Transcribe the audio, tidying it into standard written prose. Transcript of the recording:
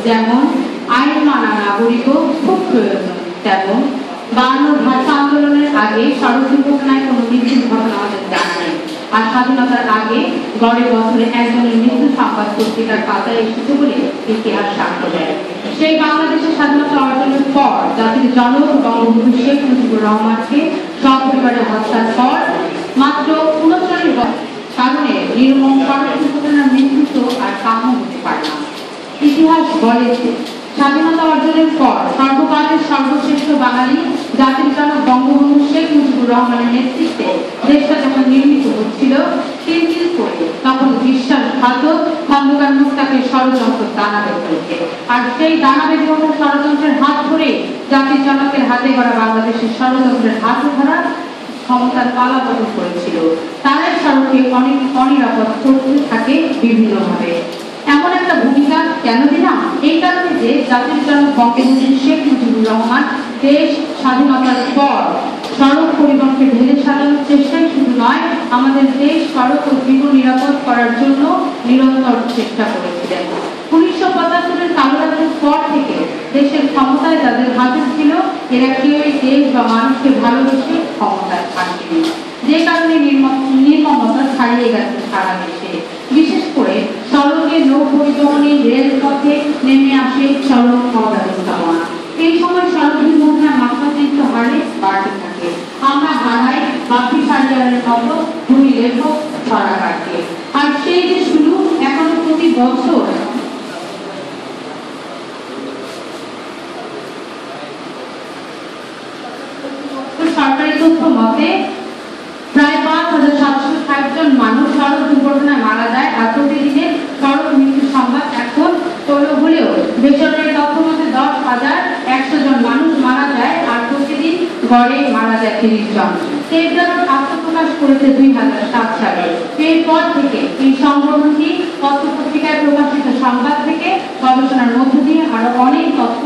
যেমন আইন মানা নাগরিকও খুব প্রয়োজন, তেমন 52 ভাষা আন্দোলনের আগে সড়ক দুর্ঘটনায় কোনো মৃত্যুর ঘটনা আমাদের জানা নেই। আর স্বাধীনতার আগে গড়ে বছরে একজনের মৃত্যু সংবাদ পত্রিকার পাতায় এসেছে বলে ইতিহাস সাক্ষ্য দেয়। সেই বাংলাদেশের স্বাধীনতা অর্জনের পর জাতির জনক বঙ্গবন্ধু শেখ মুজিবুর রহমানকে সপরিবারে হত্যার পর মাত্র 39 কারণে নির্মম সড়ক দুর্ঘটনার মৃত্যু তো আর কাম্য হতে পারে না। ইতিহাস বলে যে স্বাধীনতা অর্জনের পর সর্বকালের সর্বশ্রেষ্ঠ বাঙালি জাতির জনক বঙ্গবন্ধু শেখ মুজিবুর রহমানের নেতৃত্বে দেশটা যখন নির্মিত হচ্ছিল, তিল করে তখন বিশ্বাসঘাতক খন্দকার মোস্তাকের ষড়যন্ত্র দানা বেঁধে ওঠে। আর সেই দানা বেঁধে ওঠা ষড়যন্ত্রের হাত ধরে জাতির জনকের হাতে গড়া বাংলাদেশের ষড়যন্ত্রের হাত ধরা ক্ষমতার পালা বদল করেছিল। তারাই সড়কে অনেক অনিরাপদ করতে থাকে বিভিন্নভাবে। এমন একটা ভূমিকা কেন দিলাম? এই কারণে যে জাতির জনক বঙ্গবন্ধু শেখ মুজিবুর রহমান দেশ স্বাধীনতার পর সড়ক পরিবহনকে ঢেলে সাজানোর চেষ্টাই শুধু নয়, আমাদের দেশ সড়ক ও জীবন নিরাপদ করার জন্য নিরন্তর চেষ্টা করেছিলেন। 1975-এর কালো রাতের পর থেকে দেশের ক্ষমতায় যাদের হাজির ছিল, এরা কেউই দেশ বা মানুষকে ভালোবেসে ক্ষমতায় আসেনি, যে কারণে নির্মমতা ছাড়িয়ে গেছে সারা দেশে। বিশেষ করে সড়কে নৌ পরিবহনে রেলপথে নেমে আসে সড়ক অব্যবস্থাপনা। এই সময় সড়ক দুর্ঘটনার মাত্রাতিরিক্ত হারে বাড়তে থাকে। আমরা হারাই বাকি সারিয়ারের মতো ভূমি লেখক ছড়াকারকে। আর সেই যে শুরু, এখনো প্রতি বছর সরকারি তথ্য মতে প্রায় 5760 জন মানুষ সড়ক দুর্ঘটনায় মারা যায়। আর প্রতিদিনের সড়ক মৃত্যুর সংবাদ এখন তৈরি হলেও বেসরকারি তথ্য মতে 10,100 জন মানুষ মারা যায়। আর প্রতিদিন গড়ে মারা যায় 30 জন। সেফডারোর আত্মপ্রকাশ করেছে 2007 সালে। এরপর থেকে এই সংগঠনটি পত্র পত্রিকায় প্রকাশিত সংবাদ থেকে গবেষণার মধ্য দিয়ে আরো অনেক তথ্য